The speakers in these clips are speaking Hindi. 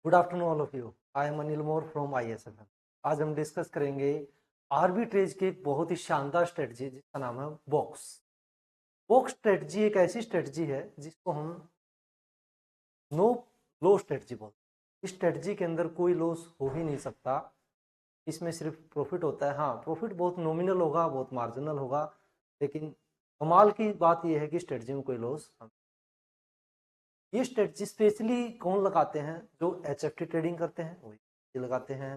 Good afternoon all of you. I am Anil more from ISFM। आज हम डिस्कस करेंगे आर्बिट्रेज की एक बहुत ही शानदार स्ट्रेटजी जिसका नाम है बॉक्स। बॉक्स स्ट्रेटजी एक ऐसी स्ट्रेटजी है जिसको हम नो लो स्ट्रेटजी बोलते हैं। इस स्ट्रेटजी के अंदर कोई लॉस हो ही नहीं सकता। इसमें सिर्फ प्रॉफिट होता है। हाँ, प्रॉफिट बहुत नॉमिनल होगा, बहुत मार्जिनल होगा, लेकिन कमाल की बात यह है कि स्ट्रेटजी में कोई लॉस। ये स्ट्रेटजी स्पेशली कौन लगाते हैं? जो HFT ट्रेडिंग करते हैं वही लगाते हैं।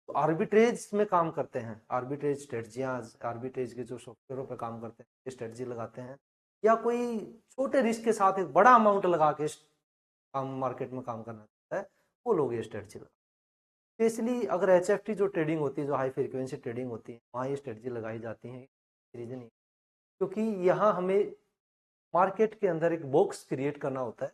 तो आर्बिट्रेज में काम करते हैं, आर्बिट्रेज स्ट्रेटजियाँ, आर्बिट्रेज के जो सॉफ्टवेयरों पर काम करते हैं ये स्ट्रेटजी लगाते हैं, या कोई छोटे रिस्क के साथ एक बड़ा अमाउंट लगा के काम मार्केट में काम करना चाहता है, वो लोग ये स्ट्रेटजी लगाते हैं। स्पेशली अगर HFT जो ट्रेडिंग होती है, जो हाई फ्रिक्वेंसी ट्रेडिंग होती है, वहाँ ये स्ट्रेटजी लगाई जाती है। रीजन ये क्योंकि यहाँ हमें मार्केट के अंदर एक बॉक्स क्रिएट करना होता है,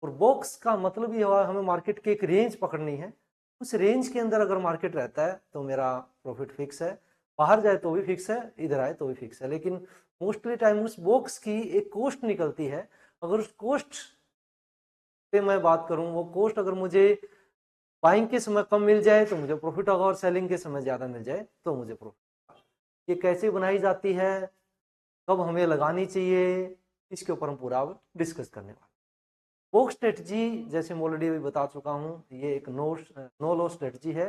और बॉक्स का मतलब ये हुआ हमें मार्केट की एक रेंज पकड़नी है। उस रेंज के अंदर अगर मार्केट रहता है तो मेरा प्रॉफिट फिक्स है, बाहर जाए तो भी फिक्स है, इधर आए तो भी फिक्स है। लेकिन मोस्टली टाइम उस बॉक्स की एक कॉस्ट निकलती है। अगर उस कॉस्ट पे मैं बात करूं, वो कॉस्ट अगर मुझे बाइंग के समय कम मिल जाए तो मुझे प्रॉफिट होगा, और सेलिंग के समय ज्यादा मिल जाए तो मुझे प्रॉफिट। ये कैसे बनाई जाती है, कब हमें लगानी चाहिए, इसके ऊपर हम पूरा डिस्कस करने वाले। वो स्ट्रेटजी जैसे मैं ऑलरेडी अभी बता चुका हूँ, ये एक नो लॉस स्ट्रेटजी है।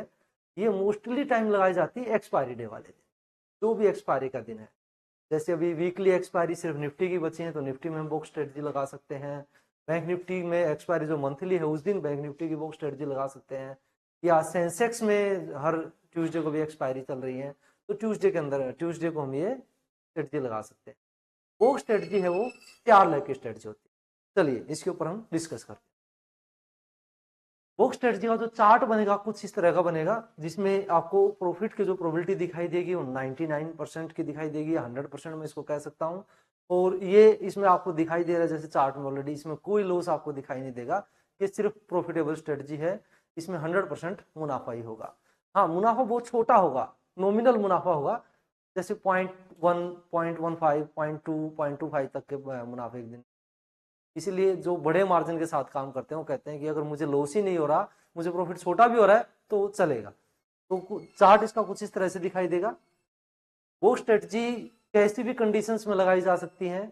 ये मोस्टली टाइम लगाई जाती है एक्सपायरी डे वाले दिन, जो भी एक्सपायरी का दिन है। जैसे अभी वीकली एक्सपायरी सिर्फ निफ्टी की बची है, तो निफ्टी में हम बुक स्ट्रेटजी लगा सकते हैं। बैंक निफ्टी में एक्सपायरी जो मंथली है उस दिन बैंक निफ्टी की बुक स्ट्रेटजी लगा सकते हैं। या सेंसेक्स में हर ट्यूसडे को भी एक्सपायरी चल रही है, तो ट्यूसडे को हम ये स्ट्रेटजी लगा सकते हैं। वो स्ट्रेटजी है वो 4 लाख की स्ट्रेटजी होती है। चलिए इसके ऊपर हम डिस्कस करते हैं। बुक स्ट्रेटजी का जो चार्ट बनेगा कुछ इस तरह का बनेगा, जिसमें आपको प्रॉफिट की जो प्रोबेबिलिटी दिखाई देगी वो 99% की दिखाई देगी, या 100% में इसको कह सकता हूँ। और ये इसमें आपको दिखाई दे रहा है जैसे चार्ट में ऑलरेडी, इसमें कोई लॉस आपको दिखाई नहीं देगा। ये सिर्फ प्रॉफिटेबल स्ट्रेटजी है, इसमें 100% मुनाफा ही होगा। हाँ, मुनाफा बहुत छोटा होगा, नॉमिनल मुनाफा होगा, जैसे 0.1, 0.15, 0.2, 0.25 तक के मुनाफे एक दिन। इसीलिए जो बड़े मार्जिन के साथ काम करते हैं वो कहते हैं कि अगर मुझे लॉस ही नहीं हो रहा, मुझे प्रॉफिट छोटा भी हो रहा है तो चलेगा। तो चार्ट इसका कुछ इस तरह से दिखाई देगा। वो स्ट्रेटजी कैसी भी कंडीशंस में लगाई जा सकती है,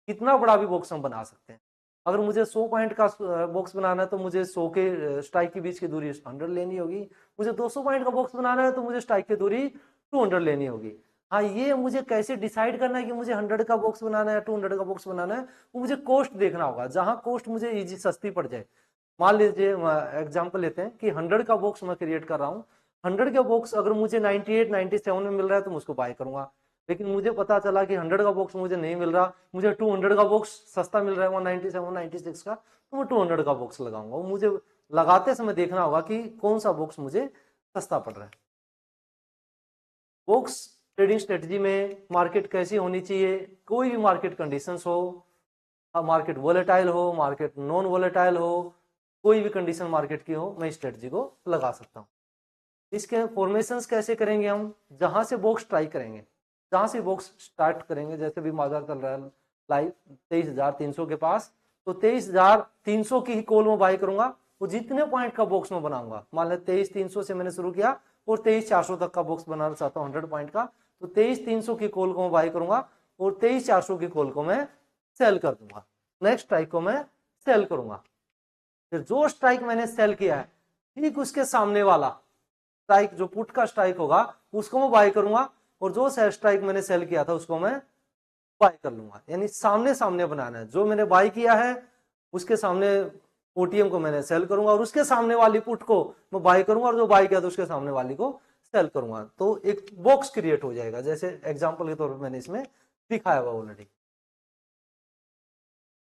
कितना बड़ा भी बॉक्स हम बना सकते हैं। अगर मुझे 100 पॉइंट का बॉक्स बनाना है तो मुझे 100 के स्ट्राइक के बीच की दूरी 100 लेनी होगी। मुझे 200 पॉइंट का बॉक्स बनाना है तो मुझे स्ट्राइक की दूरी 200 लेनी होगी। हाँ, ये मुझे कैसे डिसाइड करना है कि मुझे 100 का बॉक्स बनाना है या 200 का बॉक्स बनाना है, वो मुझे कॉस्ट देखना होगा। जहां कॉस्ट मुझे इजी सस्ती पड़ जाए, मान लीजिए एग्जाम्पल लेते हैं कि 100 का बॉक्स मैं क्रिएट कर रहा हूँ। 100 का बॉक्स अगर मुझे 98, 97 में मिल रहा है तो मैं उसको बाय करूंगा। लेकिन मुझे पता चला कि 100 का बॉक्स मुझे नहीं मिल रहा, मुझे 200 का बॉक्स सस्ता मिल रहा है 197, 96 का, तो मैं 200 का बॉक्स लगाऊंगा। वो मुझे लगाते समय देखना होगा कि कौन सा बॉक्स मुझे सस्ता पड़ रहा है। बॉक्स ट्रेडिंग स्ट्रेटजी में मार्केट कैसी होनी चाहिए, कोई भी मार्केट कंडीशंस हो, मार्केट वोलेटाइल हो, मार्केट नॉन वोलेटाइल हो, कोई भी कंडीशन मार्केट की हो, मैं इस स्ट्रेटजी को लगा सकता हूँ। इसके फॉर्मेशंस कैसे करेंगे हम? जहां से बॉक्स ट्राई करेंगे, जहां से बॉक्स स्टार्ट करेंगे, जैसे भी बाजार चल रहा है लाइव 23,300 के पास, तो 23,300 की ही कॉल में बाय करूंगा। वो जितने पॉइंट का बॉक्स में बनाऊंगा, मान लो 23,300 से मैंने शुरू किया और 23,400 तक का बॉक्स बनाना चाहता हूँ 100 पॉइंट का, तो 23,300 की कॉल को मैं बाय करूंगा और 23,400 की कॉल को मैं सेल कर दूंगा। नेक्स्ट स्ट्राइक को मैं सेल करूंगा। फिर जो स्ट्राइक मैंने सेल किया है, ठीक उसके सामने वाला स्ट्राइक, जो पुट का स्ट्राइक होगा, उसको मैं बाय करूंगा, और जो स्ट्राइक मैंने सेल किया था उसको मैं बाय कर लूंगा। यानी सामने सामने बनाना है। जो मैंने बाय किया है उसके सामने ओटीएम को मैंने सेल करूंगा, और उसके सामने वाली पुट को मैं बाय करूंगा, और जो बाय किया था उसके सामने वाली को सेल करूंगा। तो एक बॉक्स क्रिएट हो जाएगा, जैसे एग्जांपल के तौर पर मैंने इसमें दिखाया हुआ ऑलरेडी।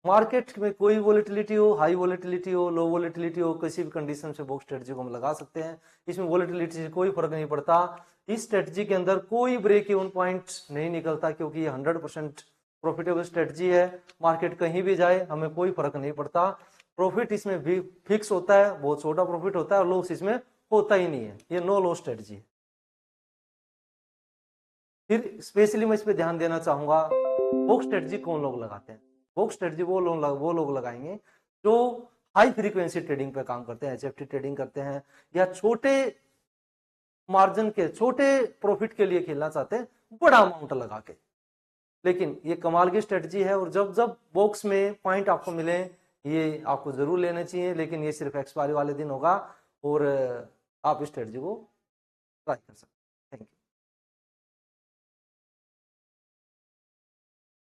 मार्केट में कोई वोलेटिलिटी हो, हाई वोलेटिलिटी हो, लो वोलेटिलिटी हो, किसी भी कंडीशन से बॉक्स स्ट्रेटजी को हम लगा सकते हैं। इसमें वोलेटिलिटी से कोई फर्क नहीं पड़ता। इस स्ट्रेटजी के अंदर कोई ब्रेक इवन पॉइंट नहीं निकलता, क्योंकि ये 100% प्रॉफिटेबल स्ट्रेटजी है। मार्केट कहीं भी जाए हमें कोई फर्क नहीं पड़ता। प्रॉफिट इसमें भी फिक्स होता है, बहुत छोटा प्रॉफिट होता है, और लॉस इसमें होता ही नहीं है। ये नो लॉस स्ट्रेटजी है। फिर स्पेशली मैं इस पे ध्यान देना चाहूंगा, बुक स्ट्रेटजी कौन लोग लगाते हैं? बुक स्ट्रेटजी वो लोग लगाएंगे जो हाई फ्रीक्वेंसी ट्रेडिंग पे काम करते हैं, एचएफटी ट्रेडिंग करते हैं, या छोटे मार्जिन के छोटे प्रॉफिट के लिए खेलना चाहते हैं बड़ा अमाउंट लगा के। लेकिन ये कमाल की स्ट्रेटजी है, और जब जब बॉक्स में पॉइंट आपको मिले ये आपको जरूर लेने चाहिए, लेकिन ये सिर्फ एक्सपायरी वाले दिन होगा, और आप इस स्ट्रेटजी को ट्राई कर सकते हैं। Thank you.